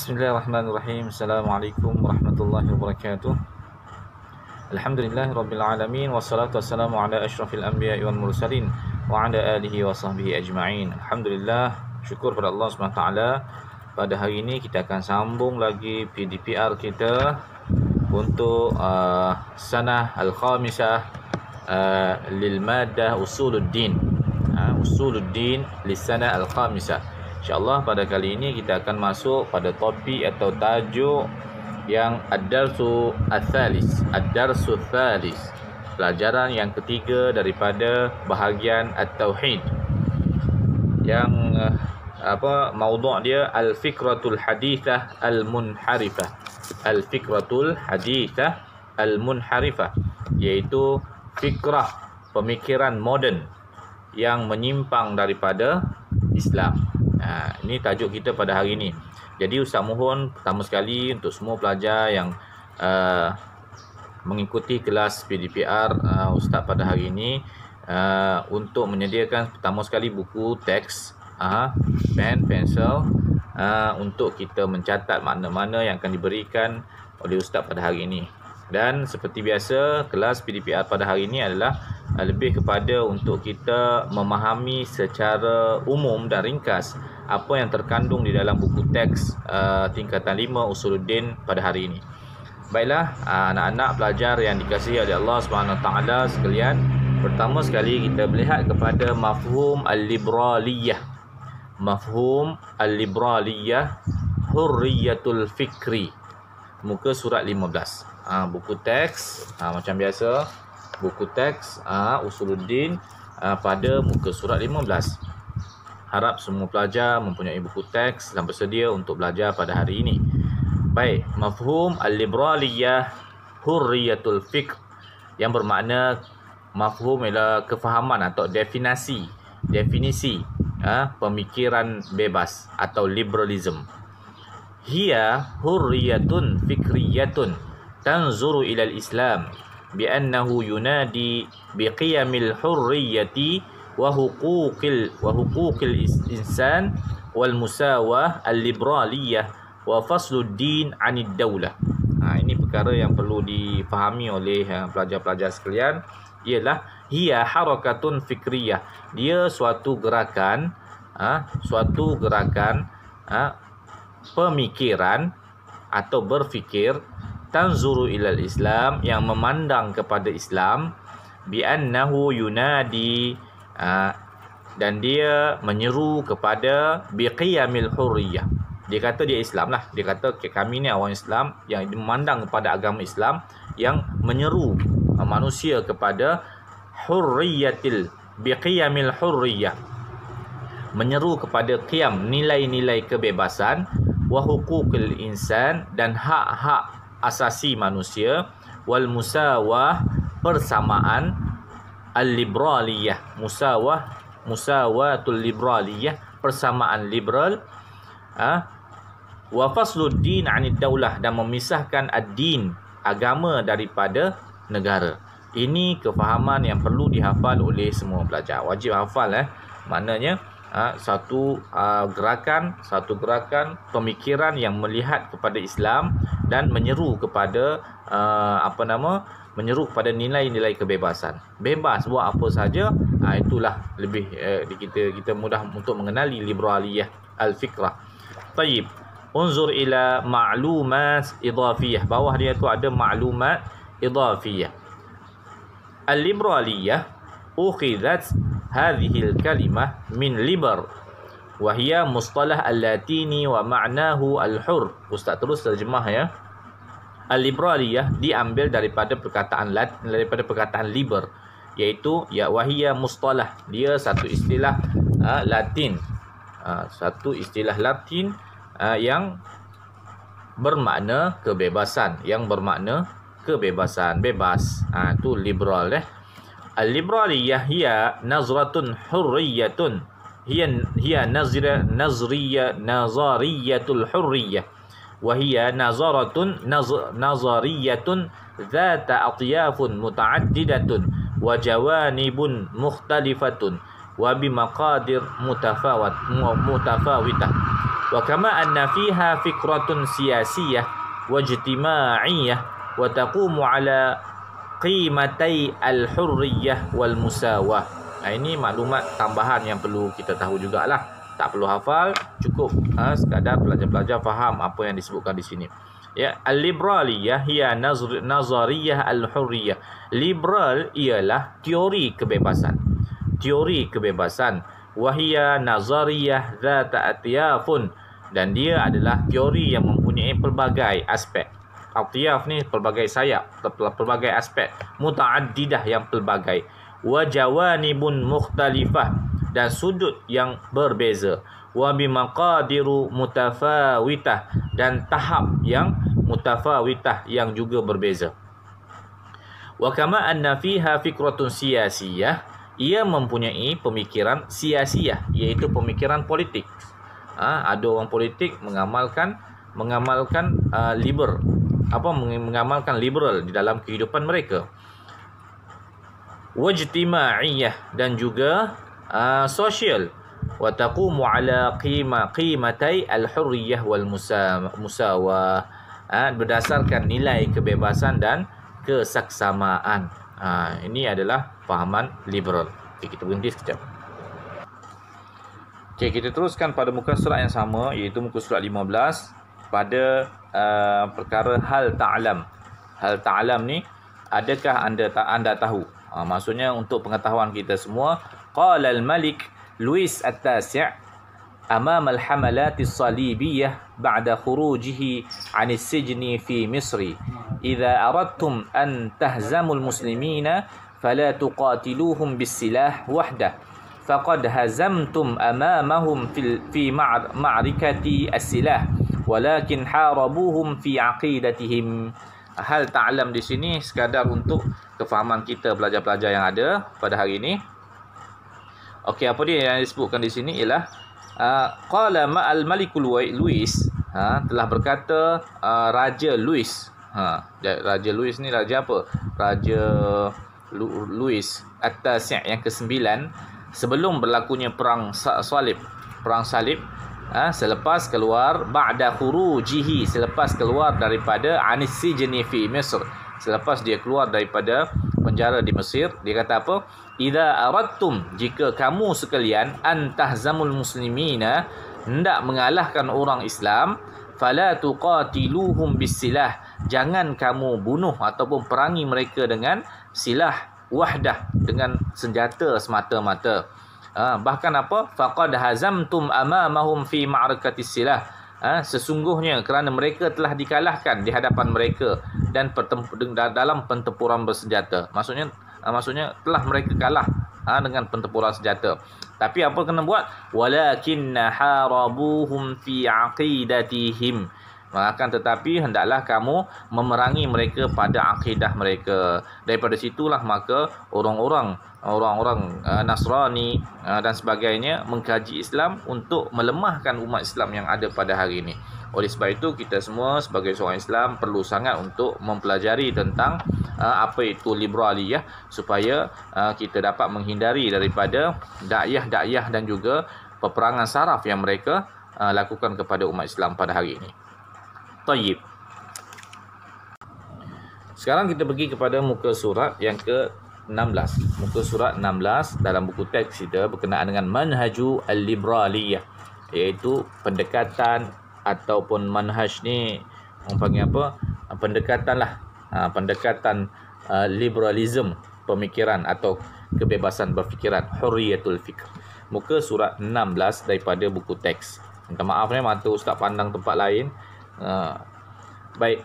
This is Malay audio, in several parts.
Bismillahirrahmanirrahim. Assalamualaikum warahmatullahi wabarakatuh. Alhamdulillahirabbil alamin wassalatu wassalamu ala asyrafil anbiya'i wal mursalin wa ala alihi wa sahbihi ajma'in. Alhamdulillah, syukur pada Allah Subhanahu wa taala. Pada hari ini kita akan sambung lagi PDPR kita untuk sanah al-khamisah lil maddah usuluddin. Usuluddin lis-sanah al-khamisah. InsyaAllah pada kali ini kita akan masuk pada topik atau tajuk yang ad-darsu ats-tsalis. Ad-darsu ats-tsalis, pelajaran yang ketiga daripada bahagian at-tauhid. Yang maudhu' dia al-fikratul hadithah al-munharifah. Al-fikratul hadithah al-munharifah, iaitu fikrah pemikiran moden yang menyimpang daripada Islam. Ini tajuk kita pada hari ini. Jadi Ustaz mohon pertama sekali untuk semua pelajar yang mengikuti kelas PDPR Ustaz pada hari ini, untuk menyediakan pertama sekali buku teks, pen, pensel, untuk kita mencatat makna-makna yang akan diberikan oleh Ustaz pada hari ini. Dan seperti biasa, kelas PDPR pada hari ini adalah lebih kepada untuk kita memahami secara umum dan ringkas apa yang terkandung di dalam buku teks tingkatan 5 Usuluddin pada hari ini. Baiklah, anak-anak pelajar yang dikasihi oleh Allah Subhanahu Wa Taala sekalian, pertama sekali kita melihat kepada mafhum al-liberaliyah. Mafhum al-liberaliyah, hurriyatul fikri. Muka surat 15. Buku teks macam biasa, buku teks Usuluddin pada muka surat 15. Harap semua pelajar mempunyai buku teks dan bersedia untuk belajar pada hari ini. Baik, mafhum al-liberaliyah hurriyatul fikr, yang bermakna mafhum ialah kefahaman atau definisi pemikiran bebas atau liberalism. Hiya hurriyatun fikriyatun tanzuru ila al-Islam bi'annahu yunadi biqiyamil hurriyati wa huquqil insan wal musawah al-liberaliyah wa fasluddin 'anid daulah. Ini perkara yang perlu difahami oleh pelajar-pelajar sekalian, ialah hiya harakatun fikriyah. Dia suatu gerakan pemikiran atau berfikir, tanzuru ilal Islam, yang memandang kepada Islam, bi'annahu yunadi, dan dia menyeru kepada biqiyamil hurriyah. Dia kata dia Islam lah, dia kata kami ni orang Islam yang memandang kepada agama Islam, yang menyeru manusia kepada biqiyamil hurriyah, menyeru kepada qiyam, nilai-nilai kebebasan, wa huquqil insan, dan hak-hak asasi manusia, wal musawah, persamaan, al-liberaliyah, musawatul liberaliyah, persamaan liberal, wa fasluddin 'anid daulah, dan memisahkan ad-din, agama, daripada negara. Ini kefahaman yang perlu dihafal oleh semua pelajar. Wajib hafal maknanya satu gerakan pemikiran yang melihat kepada Islam dan menyeru kepada menyeru kepada nilai-nilai kebebasan. Bebas buat apa saja, itulah lebih kita mudah untuk mengenali liberaliyah al-fikrah. Tayyib, unzur ila ma'lumat idhafiyah. Bawah dia tu ada maklumat idhafiyah. Al-liberaliyah ukhidat hadhihi al-kalimah min liber, wa hiya mustalah al-latini wa ma'nahu al-hur. Ustaz terus terjemah ya. Al-liberaliyah diambil daripada perkataan liber, iaitu wa hiya mustalah, dia satu istilah Latin, yang bermakna kebebasan, bebas. Itu liberal Al-liberaliyah hiya nazratun hurriyatun, hiya nazariyatul hurriyah, wa hiya nazariyatun dhata atyafun mutaaddidatun wa jawanibun mukhtalifatun wa bimaqadir mutafawitah. Wa kama anna fiha fikratun siyasiyah wa ijtima'iyyah wa taqumu ala qimatai al-hurriyah wal musawah. Ini maklumat tambahan yang perlu kita tahu jugalah. Tak perlu hafal, cukup sekadar pelajar-pelajar faham apa yang disebutkan di sini. Ya, al-liberaliyah hiya nazariyah al-hurriyah. Liberal ialah teori kebebasan. Teori kebebasan. Wahia nazariyah dzata atyafun, dan dia adalah teori yang mempunyai pelbagai aspek. Atyaf ni pelbagai sayap, pelbagai aspek. Muta'addidah yang pelbagai. Wa jawanibun mukhtalifah, dan sudut yang berbeza. Wa bimaqadiru mutafawitah, dan tahap yang mutafawitah yang juga berbeza. Wa kama anna fiha fikratun siyasiyah, ia mempunyai pemikiran siyasiyah, iaitu pemikiran politik. Ada orang politik mengamalkan mengamalkan liberal di dalam kehidupan mereka. Wajtima'iyyah, dan juga sosial. Wa taqumu ala qimatai al-hurriyah wal musawah, berdasarkan nilai kebebasan dan kesaksamaan. Ini adalah fahaman liberal. Kita berhenti sekejap. Kita teruskan pada muka surat yang sama, iaitu muka surat 15 pada perkara hal ta'lam. Hal ta'lam ni, adakah anda tahu? Maksudnya untuk pengetahuan kita semua. Qala al-Malik Louis At-Tasi' amam al-hamalat as-salibiyah ba'da khurujihi 'an as-sijni fi Misr, idza aradtum an tahzamu al-muslimina fala tuqatiluhum bis-silah wahdah faqad hazamtum amamahum fi ma'rikati as-silah walakin harabuhum fi aqidatihim. Hal ta'lam di sini sekadar untuk kefahaman kita pelajar-pelajar yang ada pada hari ini. Okey, apa dia yang disebutkan di sini ialah qala ma'al malikul Louis, telah berkata Raja Louis. Raja Louis ni raja apa? Raja Louis At-Tasi' yang ke-9, sebelum berlakunya perang salib. Selepas keluar ba'da khurujihi, selepas keluar daripada anis sijni fi Misr, selepas dia keluar daripada penjara di Mesir, dia kata apa? Idza aradtum, jika kamu sekalian, an tahzamul muslimina, hendak mengalahkan orang Islam, fala tuqatiluhum bisilah, jangan kamu bunuh ataupun perangi mereka dengan silah wahdah, dengan senjata semata-mata. Bahkan apa? Faqad hazamtum amamahum fi ma'rakatis silah, sesungguhnya kerana mereka telah dikalahkan di hadapan mereka dan dalam pertempuran bersenjata. Maksudnya telah mereka kalah dengan pertempuran senjata. Tapi apa kena buat? Walakinna harabuhum fi aqidatihim, akan tetapi hendaklah kamu memerangi mereka pada akidah mereka. Daripada situlah maka orang-orang Nasrani dan sebagainya mengkaji Islam untuk melemahkan umat Islam yang ada pada hari ini. Oleh sebab itu, kita semua sebagai seorang Islam perlu sangat untuk mempelajari tentang apa itu liberaliyah, supaya kita dapat menghindari daripada dakyah-dakyah dan juga peperangan saraf yang mereka lakukan kepada umat Islam pada hari ini. Tayyib. Sekarang kita pergi kepada muka surat yang ke-16. Muka surat 16 dalam buku teks kita berkenaan dengan manhaju al-liberaliyah, iaitu pendekatan ataupun manhaj ni orang panggil apa? Pendekatan liberalism, pemikiran atau kebebasan berfikiran, hurriyatul fikr. Muka surat 16 daripada buku teks. Minta maaf ni, mata ustaz pandang tempat lain. Baik.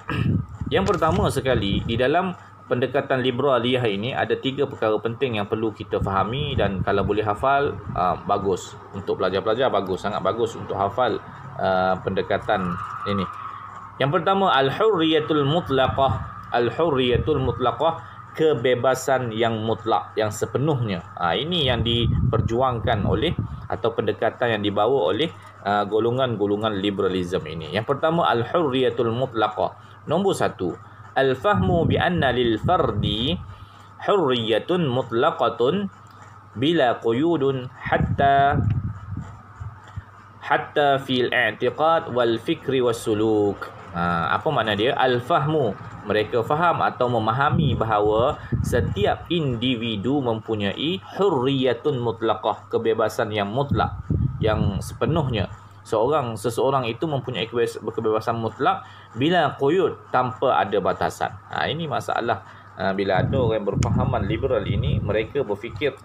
Yang pertama sekali, di dalam pendekatan liberaliyah ini ada 3 perkara penting yang perlu kita fahami, dan kalau boleh hafal bagus untuk pelajar-pelajar, sangat bagus untuk hafal pendekatan ini. Yang pertama, al-hurriyatul mutlaqah. Al-hurriyatul mutlaqah, kebebasan yang mutlak, yang sepenuhnya. Ini yang diperjuangkan oleh atau pendekatan yang dibawa oleh golongan-golongan liberalism ini. Yang pertama, al-hurriyatul mutlaqah. Nombor 1, al-fahmu bi anna lil fardi hurriyatun mutlaqatun bila quyudun hatta fil i'tiqad wal fikri was suluk. Apa makna dia? Al-fahmu, mereka faham atau memahami bahawa setiap individu mempunyai hurriyatun mutlaqah, kebebasan yang mutlak, yang sepenuhnya. Seseorang itu mempunyai kebebasan mutlak bila quyud, tanpa ada batasan. Ini masalah. Bila ada orang yang berfahaman liberal ini, mereka berfikir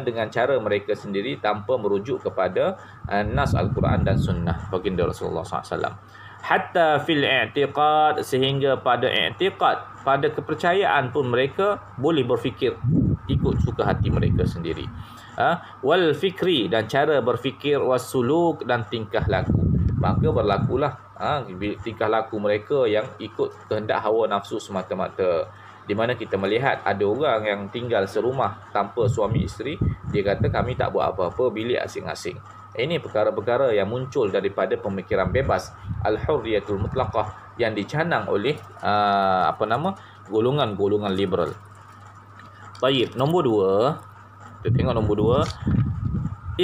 dengan cara mereka sendiri tanpa merujuk kepada nas Al-Quran dan Sunnah baginda Rasulullah SAW. Hatta fil i'tiqad, sehingga pada i'tiqad, pada kepercayaan pun mereka boleh berfikir ikut suka hati mereka sendiri. Wal fikri, dan cara berfikir, wasuluk, dan tingkah laku. Maka berlakulah tingkah laku mereka yang ikut kehendak hawa nafsu semata-mata. Di mana kita melihat ada orang yang tinggal serumah tanpa suami isteri, dia kata kami tak buat apa-apa, bilik asing-asing. Ini perkara-perkara yang muncul daripada pemikiran bebas, al-hurriyatul mutlaqah, yang dicanang oleh golongan-golongan liberal. Baik, nombor 2. Kita tengok nombor 2.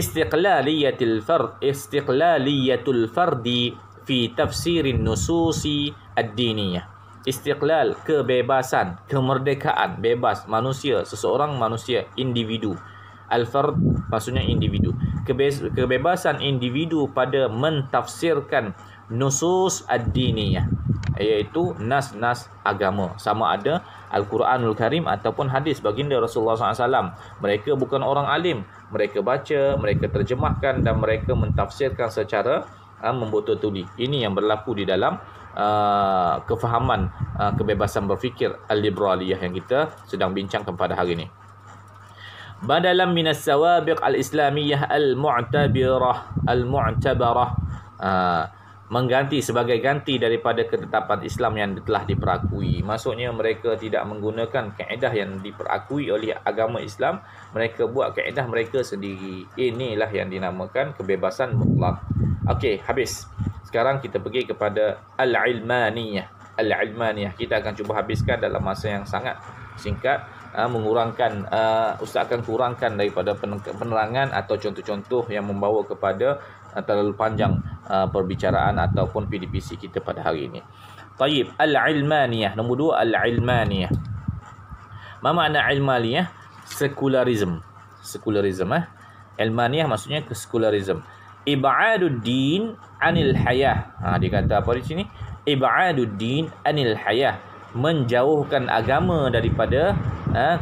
Istiqlaliyatul fardi fi tafsirin nususi ad-diniyah. Istiqlal, kebebasan, kemerdekaan, bebas manusia, seseorang manusia, individu. Al-fard maksudnya individu. Kebebasan individu pada mentafsirkan nusus ad-diniyah, iaitu nas-nas agama, sama ada Al-Quranul Karim ataupun hadis baginda Rasulullah SAW. Mereka bukan orang alim, mereka baca, mereka terjemahkan dan mereka mentafsirkan secara membotol-tuli. Ini yang berlaku di dalam kefahaman kebebasan berfikir al-liberaliyah yang kita sedang bincangkan pada hari ini. Badalan minas sawabiq al-islamiyah al-mu'tabarah, mengganti, sebagai ganti daripada ketetapan Islam yang telah diperakui. Maksudnya mereka tidak menggunakan kaedah yang diperakui oleh agama Islam, mereka buat kaedah mereka sendiri. Inilah yang dinamakan kebebasan mutlak. Okey, habis. Sekarang kita pergi kepada al-ilmaniyah. Al-ilmaniyah kita akan cuba habiskan dalam masa yang sangat singkat. Ustaz akan kurangkan daripada penerangan atau contoh-contoh yang membawa kepada terlalu panjang perbicaraan ataupun PDPC kita pada hari ini. Taib, al-ilmaniyah. Nombor 2, al-ilmaniyah. Apa makna ilmaniyah? Sekularisme. Ilmaniyah maksudnya sekularisme. Ib'aduddin anil hayah. Dia kata apa di sini? Ib'aduddin anil hayah, menjauhkan agama daripada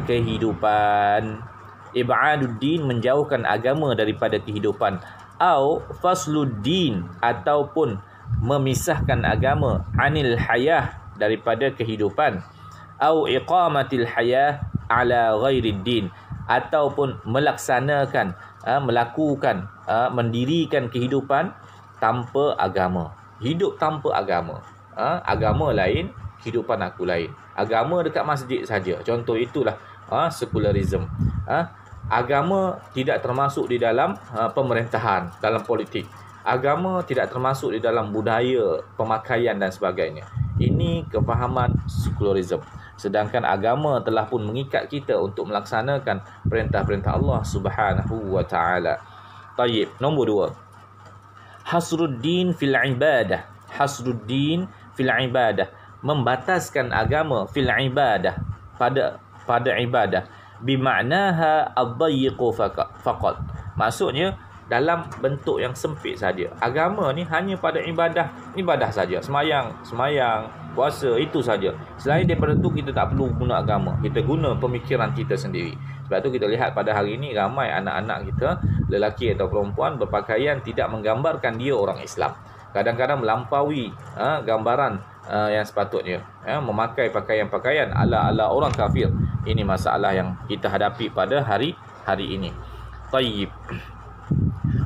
kehidupan. Ib'aduddin, menjauhkan agama daripada kehidupan. Au fasluddin, ataupun memisahkan agama, anil hayah, daripada kehidupan. Au iqamatil hayah ala ghairid-din, ataupun melaksanakan, melakukan, mendirikan kehidupan tanpa agama. Hidup tanpa agama. Agama lain, kehidupan aku lain. Agama dekat masjid saja. Contoh itulah sekularisme. Agama tidak termasuk di dalam pemerintahan, dalam politik. Agama tidak termasuk di dalam budaya, pemakaian dan sebagainya. Ini kefahaman sekularisme. Sedangkan agama telah pun mengikat kita untuk melaksanakan perintah-perintah Allah Subhanahu wa taala. Tayyib, nombor 2. Hasruddin fil ibadah. Hasruddin fil ibadah, membataskan agama fil ibadah, pada ibadah. Bimaknaha ad-dayyiqu faqat. Maksudnya dalam bentuk yang sempit saja. Agama ni hanya pada ibadah saja. Semayang, puasa, itu saja. Selain daripada itu kita tak perlu guna agama. Kita guna pemikiran kita sendiri. Sebab tu kita lihat pada hari ini ramai anak-anak kita, lelaki atau perempuan, berpakaian tidak menggambarkan dia orang Islam. Kadang-kadang melampaui gambaran yang sepatutnya, memakai pakaian-pakaian ala orang kafir. Ini masalah yang kita hadapi pada hari ini. Tayyib.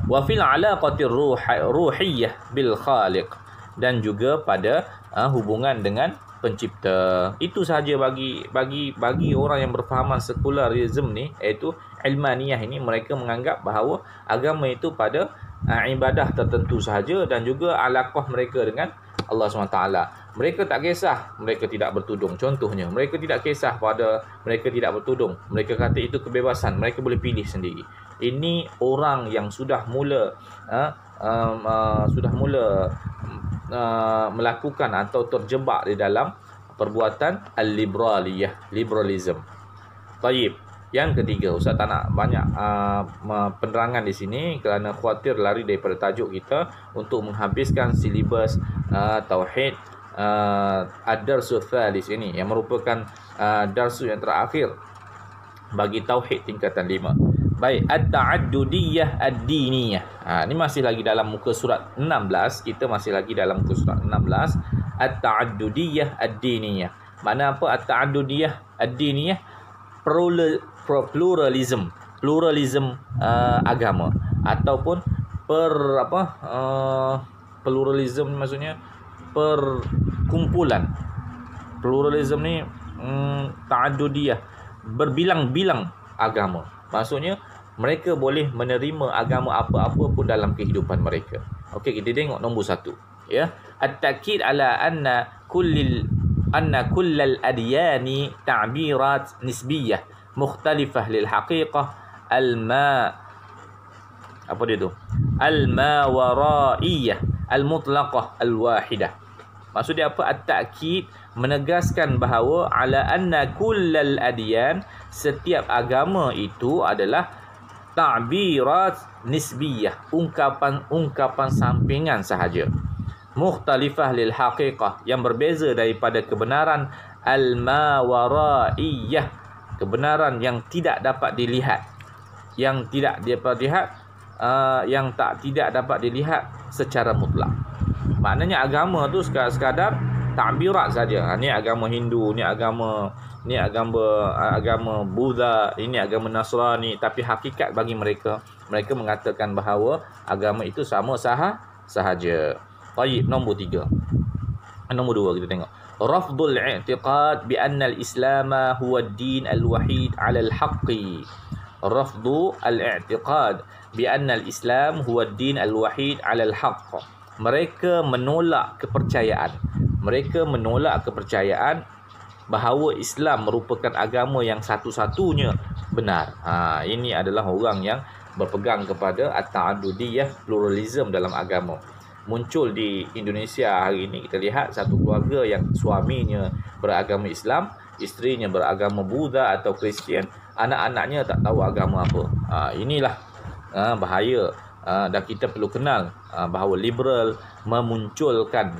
Wa fil alaqatir ruhiyyah bil khaliq, dan juga pada hubungan dengan pencipta. Itu sahaja bagi orang yang berfahaman sekularisme ni, iaitu ilmaniyah ini, mereka menganggap bahawa agama itu pada ibadah tertentu sahaja dan juga alaqah mereka dengan Allah SWT. Mereka tak kisah mereka tidak bertudung. Contohnya, mereka tidak kisah pada mereka tidak bertudung. Mereka kata itu kebebasan, mereka boleh pilih sendiri. Ini orang yang sudah mula melakukan atau terjebak di dalam perbuatan liberalism. Taib. Yang ketiga, Ustaz tak nak banyak penerangan di sini kerana khawatir lari daripada tajuk kita untuk menghabiskan silibus tauhid ad-darsul thalis ini yang merupakan darsu yang terakhir bagi tauhid tingkatan 5. Baik, at-ta'addudiyah ad-diniyah. Ini masih lagi dalam muka surat 16. Kita masih lagi dalam muka surat 16. At-ta'addudiyah ad-diniyah. Mana apa at-ta'addudiyah ad-diniyah? Pluralism agama ataupun pluralism maksudnya perkumpulan. Pluralism ni ta'addudiyah, berbilang-bilang agama. Maksudnya mereka boleh menerima agama apa-apa pun dalam kehidupan mereka. Okey, kita tengok nombor 1 ya. At-ta'kid ala anna kullal adyani ta'birat nisbiyah mukhtalifah lil haqiqah al-mawaraiyah al-mutlaqah al-wahidah. Maksud dia apa? At-ta'kid, menegaskan bahawa ala anna kullal adyan, setiap agama itu adalah ta'birat nisbiyah, ungkapan sampingan sahaja, mukhtalifah lil haqiqah, yang berbeza daripada kebenaran al-mawaraiyah, kebenaran yang tidak dapat dilihat, tidak dapat dilihat secara mutlak. Maknanya agama tu sekadar ta'birat saja. Ni agama Hindu, ni agama Buddha, ini agama Nasrani, tapi hakikat bagi mereka mengatakan bahawa agama itu sama sahaja. Baik, nombor 2 kita tengok. Rafdul i'tiqad bi anna al-Islam huwa ad-din al-wahid 'ala al-haqqi. Rafdu al-i'tiqad bi anna al-Islam huwa ad-din al-wahid 'ala al-haqq. Mereka menolak kepercayaan bahawa Islam merupakan agama yang satu-satunya benar. Ini adalah orang yang berpegang kepada at-ta'addudiyah, pluralism dalam agama. Muncul di Indonesia hari ini, kita lihat satu keluarga yang suaminya beragama Islam, isterinya beragama Buddha atau Kristian, anak-anaknya tak tahu agama apa. Inilah bahaya. Dan kita perlu kenal bahawa liberal mewujudkan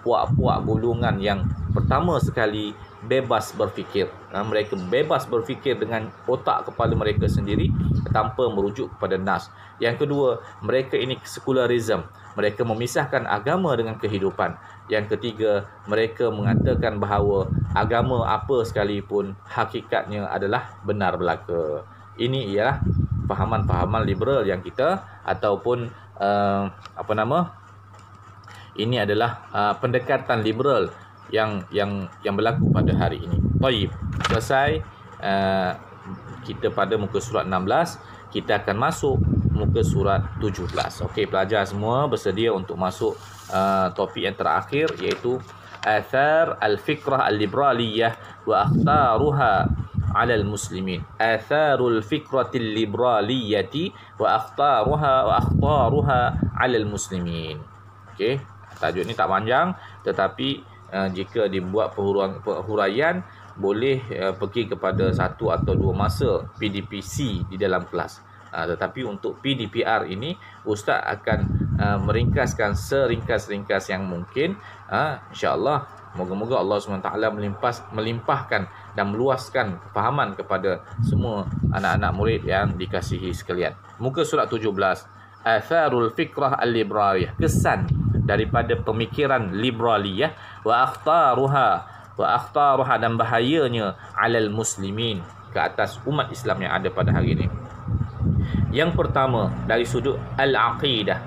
puak-puak golongan yang pertama sekali bebas berfikir. Mereka bebas berfikir dengan otak kepala mereka sendiri tanpa merujuk kepada nas. Yang kedua, mereka ini sekularism. Mereka memisahkan agama dengan kehidupan. Yang ketiga, mereka mengatakan bahawa agama apa sekalipun hakikatnya adalah benar belaka. Ini ialah fahaman-fahaman liberal yang kita ataupun ini adalah pendekatan liberal yang berlaku pada hari ini. Baik, selesai kita pada muka surat 16, kita akan masuk muka surat 17. Okey, pelajar semua bersedia untuk masuk topik yang terakhir, iaitu athar al-fikrah al-liberaliyah wa akhtaruha 'ala al-muslimin. Atharul fikratil liberaliyati wa akhtaruha 'ala al-muslimin. Okey, tajuk ni tak panjang, tetapi jika dibuat huraian, boleh pergi kepada 1 atau 2 masa PDPC di dalam kelas. Tetapi untuk PDPR ini, Ustaz akan meringkaskan seringkas-ringkas yang mungkin. InsyaAllah, moga-moga Allah SWT melimpahkan dan meluaskan kefahaman kepada semua anak-anak murid yang dikasihi sekalian. Muka surat 17. Atharul fikrah al-liberaliyah, kesan daripada pemikiran liberaliyah, wa akhtaruha dan bahayanya 'alal muslimin, ke atas umat Islam yang ada pada hari ini. Yang pertama dari sudut al-aqidah.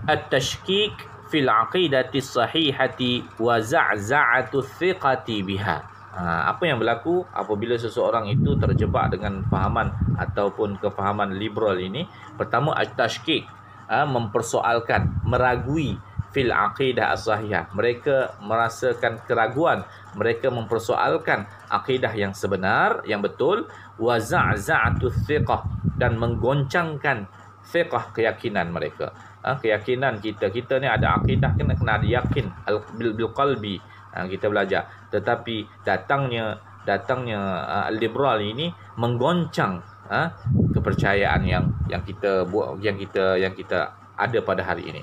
At-tashkik fil aqidati sahihati wa za'za'atu thiqati biha. Apa yang berlaku apabila seseorang itu terjebak dengan fahaman ataupun kefahaman liberal ini? Pertama, at-tashkik, mempersoalkan, meragui fil aqidah as-sahihah. Mereka merasakan keraguan, mereka mempersoalkan akidah yang sebenar, yang betul, wa za'za'atu thiqah, dan menggoncangkan thiqah, keyakinan mereka. Keyakinan kita ni ada akidah, kena ada yakin bil qalbi. Kita belajar, tetapi datangnya liberal ini menggoncang kepercayaan yang kita buat, yang kita ada pada hari ini.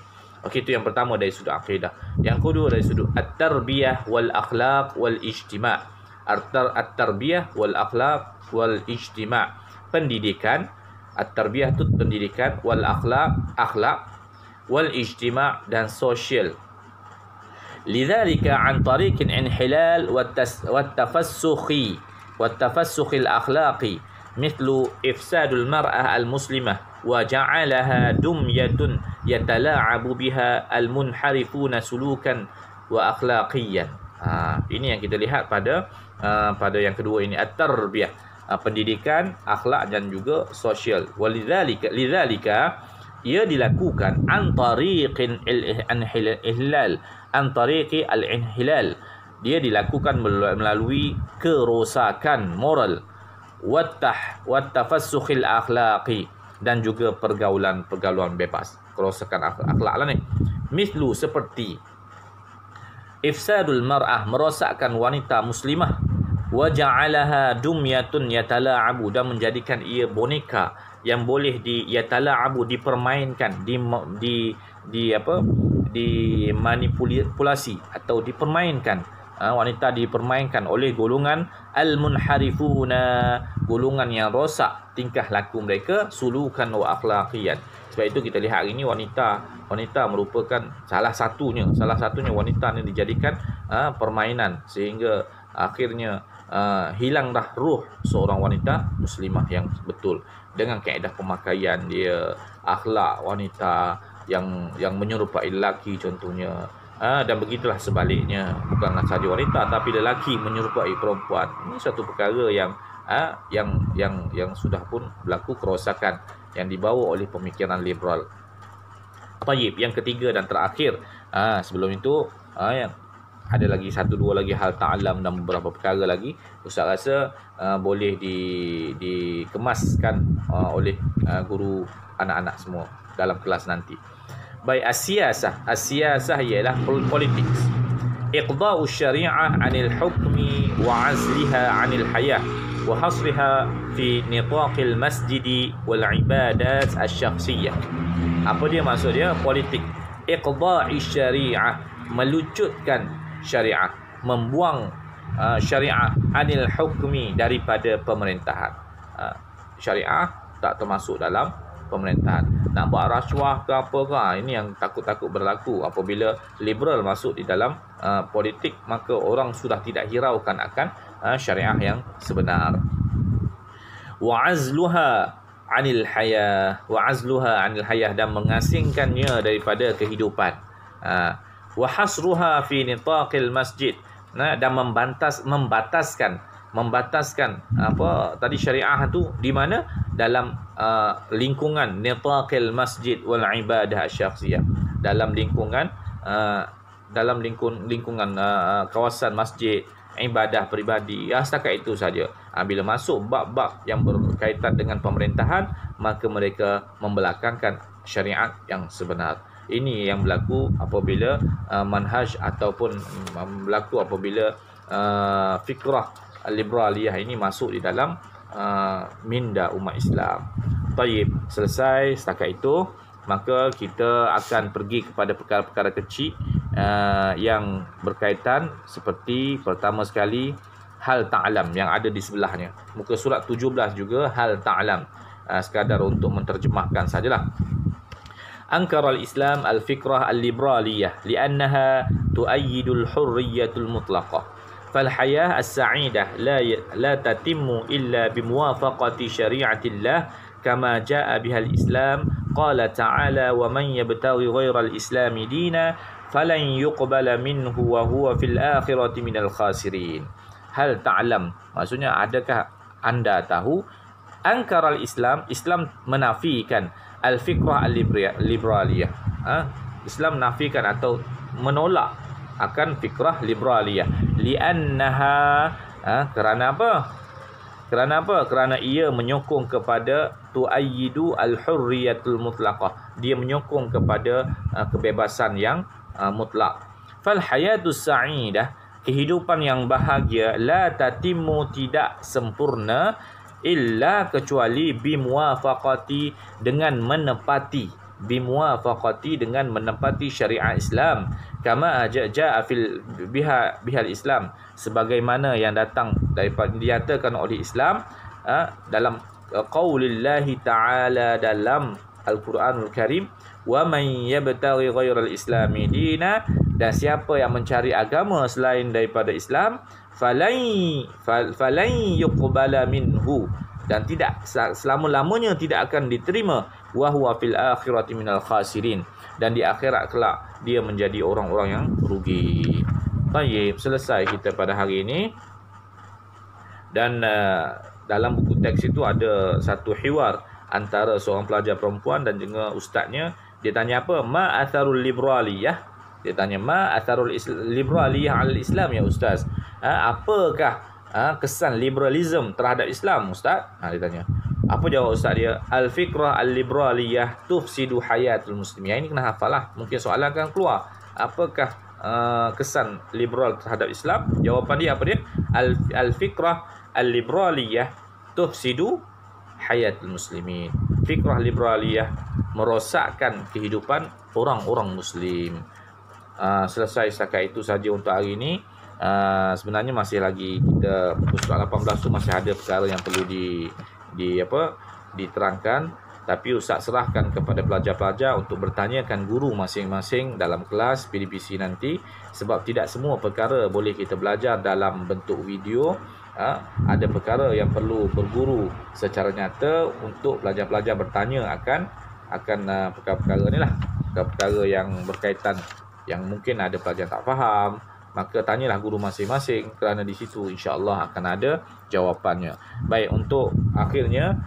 Okey, itu yang pertama dari sudut akidah. Yang kedua dari sudut at-tarbiyah wal akhlaq wal ijtima'. At-tarbiyah wal akhlaq wal ijtima'. Pendidikan, at-tarbiyah itu pendidikan, wal akhlaq wal ijtima' dan sosial. Lidzalika an tariq al-inhilal wat-tafasukh al-akhlaqi mithlu ifsadul mar'ah al-muslimah wa ja'alaha dumyatun yatala'abu biha al-munharifuna sulukan wa akhlaqiyan. Ini yang kita lihat pada yang kedua ini, at-tarbiyah, pendidikan, akhlak dan juga sosial. Lidzalika ia dilakukan an tariqin al-inhilal, an tariqi al-inhilal, dia dilakukan melalui kerosakan moral, wat-tafassukh al-akhlaqi, dan juga pergaulan bebas, kerosakan akhlak lah ni. Mislu, seperti ifsadul mar'ah, merosakkan wanita muslimah, wa ja'alaha dumyatun yatala'abu, dan menjadikan ia boneka yang boleh yatala'abu, dipermainkan, dimanipulasi atau dipermainkan. Wanita dipermainkan oleh golongan al-munharifuna, golongan yang rosak tingkah laku mereka, sulukan wa akhlaqiyan. Sebab itu kita lihat hari ini wanita merupakan salah satunya wanita yang dijadikan permainan, sehingga akhirnya hilang dah ruh seorang wanita muslimah yang betul, dengan kaedah pemakaian dia, akhlak wanita yang menyerupai lelaki contohnya. Dan begitulah sebaliknya, bukanlah sahaja wanita tapi lelaki menyerupai perempuan. Ini satu perkara yang sudah pun berlaku, kerosakan yang dibawa oleh pemikiran liberal. Baik, yang ketiga dan terakhir, sebelum itu yang ada lagi satu dua lagi hal ta'alam dan beberapa perkara lagi. Ustaz rasa boleh dikemaskan oleh guru anak-anak semua dalam kelas nanti. Baik, as-siyasah ialah politik. Iqda'u syari'ah 'anil hukmi wa 'azliha 'anil hayah wa hasriha fi nitaqil masjidi wal ibadat asy-syakhsiyah. Apa dia maksud dia? Politik. Iqda'i syari'ah, melucutkan syariah, membuang syariah, 'anil hukmi, daripada pemerintahan. Syariah tak termasuk dalam pemerintahan. Nak buat rasuah ke apa ke, ini yang takut-takut berlaku apabila liberal masuk di dalam politik, maka orang sudah tidak hiraukan akan syariah yang sebenar. Wa 'azluha 'anil hayah, dan mengasingkannya daripada kehidupan. Wa hasruha fi nitaqil masjid, dan membataskan apa tadi syariah tu di mana? Dalam lingkungan nitaqil masjid wal ibadah asy-syakhsiyah, dalam lingkungan kawasan masjid, ibadah peribadi. Setakat itu saja. Bila masuk bab-bab yang berkaitan dengan pemerintahan, maka mereka membelakangkan syariat yang sebenar. Ini yang berlaku apabila manhaj ataupun berlaku apabila fikrah liberaliyah ini masuk di dalam minda umat Islam. Baik, selesai setakat itu, maka kita akan pergi kepada perkara-perkara kecil yang berkaitan, seperti pertama sekali hal ta'lam yang ada di sebelahnya. Muka surat 17 juga hal ta'lam, sekadar untuk menterjemahkan sajalah. Ankara al-Islam al-fikrah al-liberaliyah li'annaha tu'ayyidul hurriyatul mutlaqah. Falhayah as-sa'idah la tatimmu illa bimuwafaqati syari'atillah kama ja'a bihal Islam. Qala ta'ala wa man yabtaghi ghairal islami dina falan yuqbala minhu wa huwa fil akhirati minal khasirin. Hal ta'lam, maksudnya adakah anda tahu? Angkaral Islam, Islam menafikan al-fikrah al-liberaliyah, Islam menafikan atau menolak akan fikrah liberaliyah. Li'annaha, kerana apa? Kerana apa? Kerana ia menyokong kepada tu'ayyidu al-hurriyatul mutlaqah. Dia menyokong kepada kebebasan yang mutlak. Fal hayatus sa'idah, kehidupan yang bahagia, la tatimmu, tidak sempurna, illa kecuali bimuwafaqati, dengan menepati, bimuwafaqati, dengan menepati syariat Islam, kama ja'a fil bihal Islam, sebagaimana yang datang daripada dinyatakan oleh Islam dalam qaulillahi ta'ala, dalam Al-Quranul Karim, wa man yabtaghi ghairal islami dina, dan siapa yang mencari agama selain daripada Islam, falan yuqbala minhu, dan tidak selama-lamanya tidak akan diterima, wa huwa fil akhirati minal khasirin, dan di akhirat kelak dia menjadi orang-orang yang rugi. Baik, selesai kita pada hari ini. Dan dalam buku teks itu ada satu hiwar antara seorang pelajar perempuan dan juga ustaznya. Dia tanya apa? Ma atharul liberaliyah. Dia tanya, ma atharul liberaliyah al-Islam ya ustaz? Apakah kesan liberalism terhadap Islam ustaz? Dia tanya. Apa jawab ustaz dia? Al-fikrah al-liberaliyah tufsidu hayatul muslimin. Ini kena hafal lah. Mungkin soalan akan keluar. Apakah kesan liberal terhadap Islam? Jawapan dia apa dia? Al-fikrah al-liberaliyah tufsidu hayatul muslimin. Fikrah liberaliyah merosakkan kehidupan orang-orang muslim. Selesai setakat itu saja untuk hari ini. Sebenarnya masih lagi kita buku surat 18 tu masih ada perkara yang perlu diterangkan, tapi Ustaz serahkan kepada pelajar-pelajar untuk bertanyakan guru masing-masing dalam kelas PDPC nanti, sebab tidak semua perkara boleh kita belajar dalam bentuk video. Ada perkara yang perlu berguru secara nyata untuk pelajar-pelajar bertanya akan perkara-perkara ni lah, perkara-perkara yang berkaitan, yang mungkin ada pelajar tak faham, maka tanyalah guru masing-masing, kerana di situ insya-Allah akan ada jawapannya. Baik, untuk akhirnya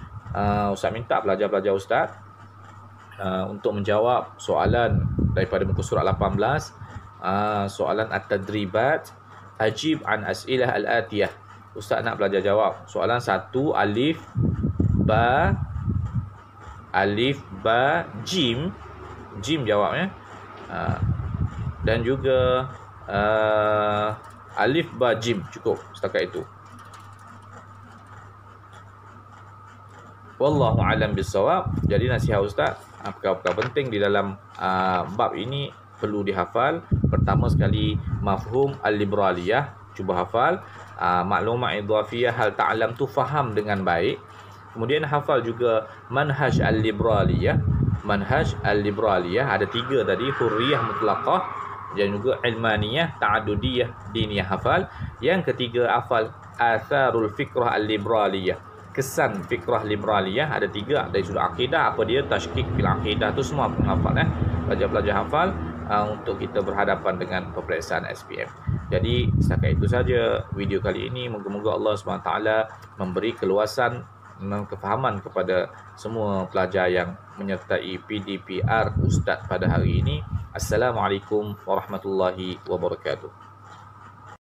Ustaz minta pelajar-pelajar Ustaz untuk menjawab soalan daripada muka surat 18, soalan at-tadribat, ajib an as'ilah al-atiyah. Ustaz nak belajar jawab soalan 1, alif ba jim jawabnya, dan juga alif ba jim, cukup setakat itu. Wallahu alam bisawab. Jadi nasihat Ustaz, perkara-perkara penting di dalam bab ini perlu dihafal. Pertama sekali, mafhum al-liberaliyah, cuba hafal. Maklumat idhafiyah, hal ta'lam tu faham dengan baik. Kemudian hafal juga manhaj al-liberaliyah. Manhaj al-liberaliyah ada 3 tadi, hurriyah mutlaqah, dan juga ilmaniyah, ta'adudiyah, diniyah, hafal. Yang ketiga, hafal atharul fikrah al-liberaliyah, kesan fikrah liberaliyah, ada 3 dari sudut akidah. Apa dia? Tashkik fil akidah, tu semua pun hafal. Pelajar-pelajar hafal untuk kita berhadapan dengan peperiksaan SPM. Jadi setakat itu saja video kali ini. Moga-moga Allah SWT memberi keluasan dan kefahaman kepada semua pelajar yang menyertai PDPR Ustaz pada hari ini. Assalamualaikum warahmatullahi wabarakatuh.